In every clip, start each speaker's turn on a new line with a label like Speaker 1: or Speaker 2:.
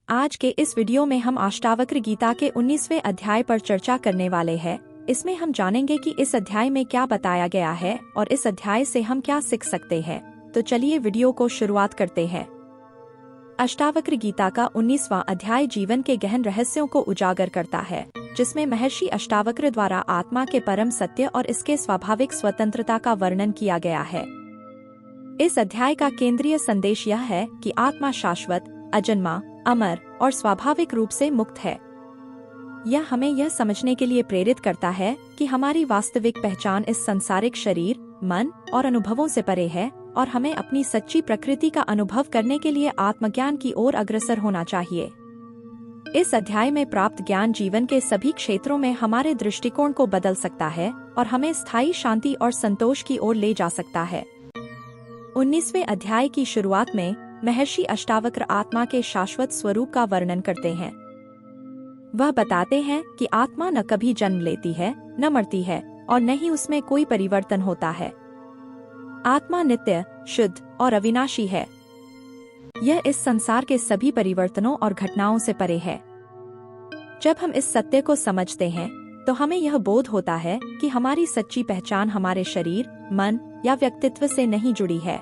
Speaker 1: आज के इस वीडियो में हम अष्टावक्र गीता के 19वें अध्याय पर चर्चा करने वाले हैं। इसमें हम जानेंगे कि इस अध्याय में क्या बताया गया है और इस अध्याय से हम क्या सीख सकते हैं। तो चलिए वीडियो को शुरुआत करते हैं। अष्टावक्र गीता का 19वां अध्याय जीवन के गहन रहस्यों को उजागर करता है, जिसमें महर्षि अष्टावक्र द्वारा आत्मा के परम सत्य और इसके स्वाभाविक स्वतंत्रता का वर्णन किया गया है। इस अध्याय का केंद्रीय संदेश यह है कि आत्मा शाश्वत, अजन्मा, अमर और स्वाभाविक रूप से मुक्त है। यह हमें यह समझने के लिए प्रेरित करता है कि हमारी वास्तविक पहचान इस संसारिक शरीर, मन और अनुभवों से परे है और हमें अपनी सच्ची प्रकृति का अनुभव करने के लिए आत्मज्ञान की ओर अग्रसर होना चाहिए। इस अध्याय में प्राप्त ज्ञान जीवन के सभी क्षेत्रों में हमारे दृष्टिकोण को बदल सकता है और हमें स्थायी शांति और संतोष की ओर ले जा सकता है। 19वें अध्याय की शुरुआत में महर्षि अष्टावक्र आत्मा के शाश्वत स्वरूप का वर्णन करते हैं। वह बताते हैं कि आत्मा न कभी जन्म लेती है, न मरती है और न ही उसमें कोई परिवर्तन होता है। आत्मा नित्य, शुद्ध और अविनाशी है। यह इस संसार के सभी परिवर्तनों और घटनाओं से परे है। जब हम इस सत्य को समझते हैं तो हमें यह बोध होता है कि हमारी सच्ची पहचान हमारे शरीर, मन या व्यक्तित्व से नहीं जुड़ी है।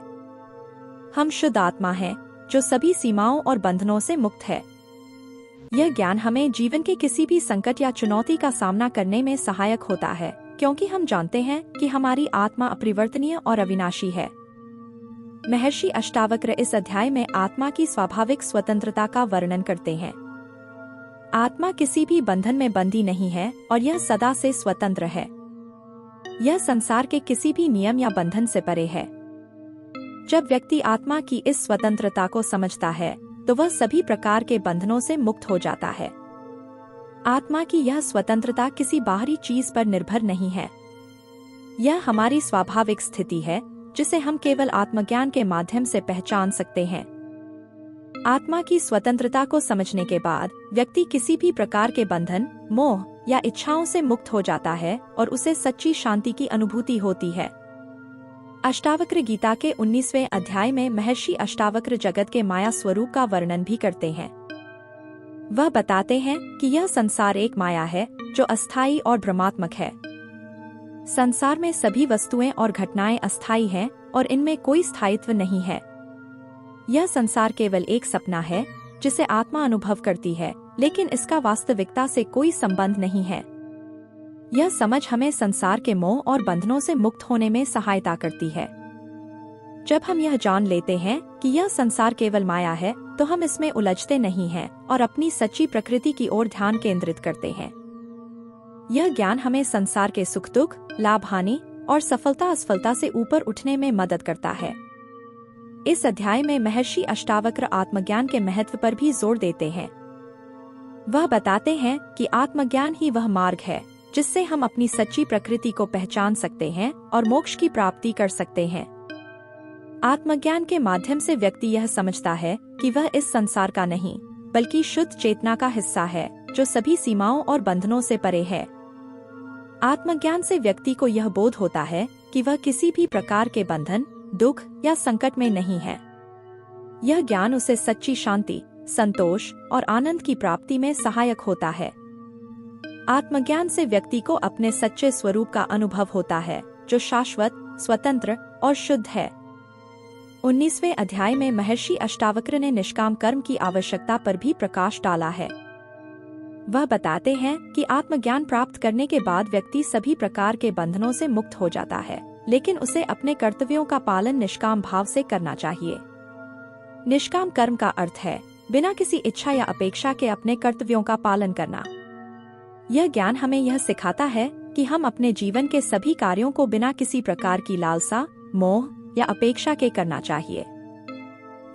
Speaker 1: हम शुद्ध आत्मा हैं, जो सभी सीमाओं और बंधनों से मुक्त है। यह ज्ञान हमें जीवन के किसी भी संकट या चुनौती का सामना करने में सहायक होता है, क्योंकि हम जानते हैं कि हमारी आत्मा अपरिवर्तनीय और अविनाशी है। महर्षि अष्टावक्र इस अध्याय में आत्मा की स्वाभाविक स्वतंत्रता का वर्णन करते हैं। आत्मा किसी भी बंधन में बंधी नहीं है और यह सदा से स्वतंत्र है। यह संसार के किसी भी नियम या बंधन से परे है। जब व्यक्ति आत्मा की इस स्वतंत्रता को समझता है तो वह सभी प्रकार के बंधनों से मुक्त हो जाता है। आत्मा की यह स्वतंत्रता किसी बाहरी चीज पर निर्भर नहीं है। यह हमारी स्वाभाविक स्थिति है, जिसे हम केवल आत्मज्ञान के माध्यम से पहचान सकते हैं। आत्मा की स्वतंत्रता को समझने के बाद व्यक्ति किसी भी प्रकार के बंधन, मोह या इच्छाओं से मुक्त हो जाता है और उसे सच्ची शांति की अनुभूति होती है। अष्टावक्र गीता के 19वें अध्याय में महर्षि अष्टावक्र जगत के माया स्वरूप का वर्णन भी करते हैं। वह बताते हैं कि यह संसार एक माया है जो अस्थायी और भ्रमात्मक है। संसार में सभी वस्तुएं और घटनाएं अस्थायी हैं और इनमें कोई स्थायित्व नहीं है। यह संसार केवल एक सपना है जिसे आत्मा अनुभव करती है, लेकिन इसका वास्तविकता से कोई संबंध नहीं है। यह समझ हमें संसार के मोह और बंधनों से मुक्त होने में सहायता करती है। जब हम यह जान लेते हैं कि यह संसार केवल माया है, तो हम इसमें उलझते नहीं हैं और अपनी सच्ची प्रकृति की ओर ध्यान केंद्रित करते हैं। यह ज्ञान हमें संसार के सुख दुख, लाभ हानि और सफलता असफलता से ऊपर उठने में मदद करता है। इस अध्याय में महर्षि अष्टावक्र आत्मज्ञान के महत्व पर भी जोर देते हैं। वह बताते हैं कि आत्मज्ञान ही वह मार्ग है जिससे हम अपनी सच्ची प्रकृति को पहचान सकते हैं और मोक्ष की प्राप्ति कर सकते हैं। आत्मज्ञान के माध्यम से व्यक्ति यह समझता है कि वह इस संसार का नहीं, बल्कि शुद्ध चेतना का हिस्सा है, जो सभी सीमाओं और बंधनों से परे है। आत्मज्ञान से व्यक्ति को यह बोध होता है कि वह किसी भी प्रकार के बंधन, दुख या संकट में नहीं है। यह ज्ञान उसे सच्ची शांति, संतोष और आनंद की प्राप्ति में सहायक होता है। आत्मज्ञान से व्यक्ति को अपने सच्चे स्वरूप का अनुभव होता है, जो शाश्वत, स्वतंत्र और शुद्ध है। 19वें अध्याय में महर्षि अष्टावक्र ने निष्काम कर्म की आवश्यकता पर भी प्रकाश डाला है। वह बताते हैं कि आत्मज्ञान प्राप्त करने के बाद व्यक्ति सभी प्रकार के बंधनों से मुक्त हो जाता है, लेकिन उसे अपने कर्तव्यों का पालन निष्काम भाव से करना चाहिए। निष्काम कर्म का अर्थ है बिना किसी इच्छा या अपेक्षा के अपने कर्तव्यों का पालन करना। यह ज्ञान हमें यह सिखाता है कि हम अपने जीवन के सभी कार्यों को बिना किसी प्रकार की लालसा, मोह या अपेक्षा के करना चाहिए।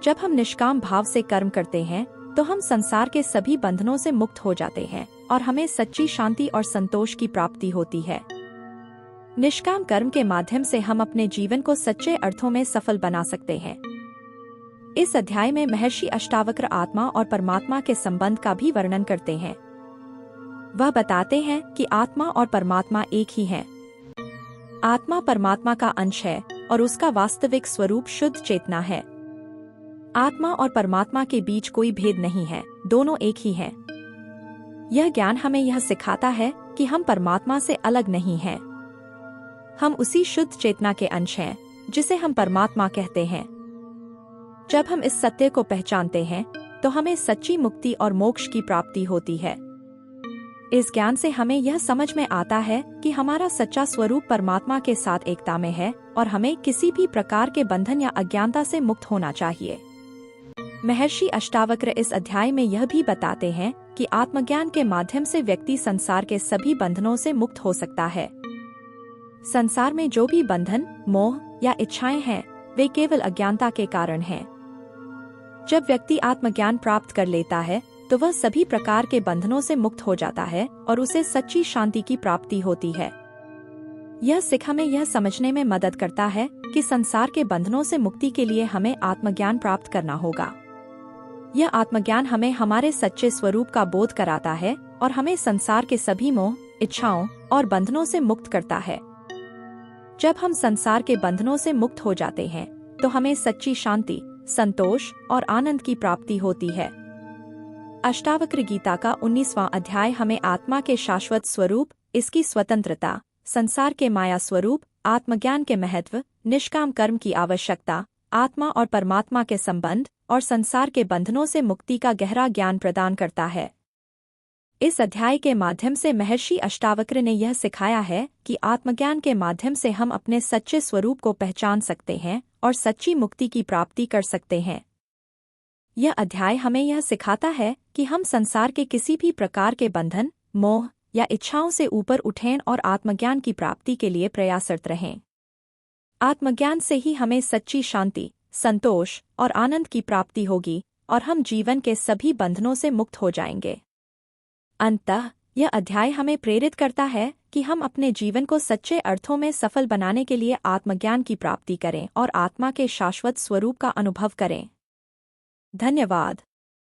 Speaker 1: जब हम निष्काम भाव से कर्म करते हैं तो हम संसार के सभी बंधनों से मुक्त हो जाते हैं और हमें सच्ची शांति और संतोष की प्राप्ति होती है। निष्काम कर्म के माध्यम से हम अपने जीवन को सच्चे अर्थों में सफल बना सकते हैं। इस अध्याय में महर्षि अष्टावक्र आत्मा और परमात्मा के संबंध का भी वर्णन करते हैं। वह बताते हैं कि आत्मा और परमात्मा एक ही हैं। आत्मा परमात्मा का अंश है और उसका वास्तविक स्वरूप शुद्ध चेतना है। आत्मा और परमात्मा के बीच कोई भेद नहीं है, दोनों एक ही हैं। यह ज्ञान हमें यह सिखाता है कि हम परमात्मा से अलग नहीं हैं। हम उसी शुद्ध चेतना के अंश हैं जिसे हम परमात्मा कहते हैं। जब हम इस सत्य को पहचानते हैं तो हमें सच्ची मुक्ति और मोक्ष की प्राप्ति होती है। इस ज्ञान से हमें यह समझ में आता है कि हमारा सच्चा स्वरूप परमात्मा के साथ एकता में है और हमें किसी भी प्रकार के बंधन या अज्ञानता से मुक्त होना चाहिए। महर्षि अष्टावक्र इस अध्याय में यह भी बताते हैं कि आत्मज्ञान के माध्यम से व्यक्ति संसार के सभी बंधनों से मुक्त हो सकता है। संसार में जो भी बंधन, मोह या इच्छाएं हैं, वे केवल अज्ञानता के कारण हैं। जब व्यक्ति आत्मज्ञान प्राप्त कर लेता है तो वह सभी प्रकार के बंधनों से मुक्त हो जाता है और उसे सच्ची शांति की प्राप्ति होती है। यह सिख हमें यह समझने में मदद करता है कि संसार के बंधनों से मुक्ति के लिए हमें आत्मज्ञान प्राप्त करना होगा। यह आत्मज्ञान हमें हमारे सच्चे स्वरूप का बोध कराता है और हमें संसार के सभी मोह, इच्छाओं और बंधनों से मुक्त करता है। जब हम संसार के बंधनों से मुक्त हो जाते हैं तो हमें सच्ची शांति, संतोष और आनंद की प्राप्ति होती है। अष्टावक्र गीता का 19वां अध्याय हमें आत्मा के शाश्वत स्वरूप, इसकी स्वतंत्रता, संसार के माया स्वरूप, आत्मज्ञान के महत्व, निष्काम कर्म की आवश्यकता, आत्मा और परमात्मा के संबंध और संसार के बंधनों से मुक्ति का गहरा ज्ञान प्रदान करता है। इस अध्याय के माध्यम से महर्षि अष्टावक्र ने यह सिखाया है कि आत्मज्ञान के माध्यम से हम अपने सच्चे स्वरूप को पहचान सकते हैं और सच्ची मुक्ति की प्राप्ति कर सकते हैं। यह अध्याय हमें यह सिखाता है कि हम संसार के किसी भी प्रकार के बंधन, मोह या इच्छाओं से ऊपर उठें और आत्मज्ञान की प्राप्ति के लिए प्रयासरत रहें। आत्मज्ञान से ही हमें सच्ची शांति, संतोष और आनंद की प्राप्ति होगी और हम जीवन के सभी बंधनों से मुक्त हो जाएंगे। अंततः यह अध्याय हमें प्रेरित करता है कि हम अपने जीवन को सच्चे अर्थों में सफल बनाने के लिए आत्मज्ञान की प्राप्ति करें और आत्मा के शाश्वत स्वरूप का अनुभव करें। धन्यवाद।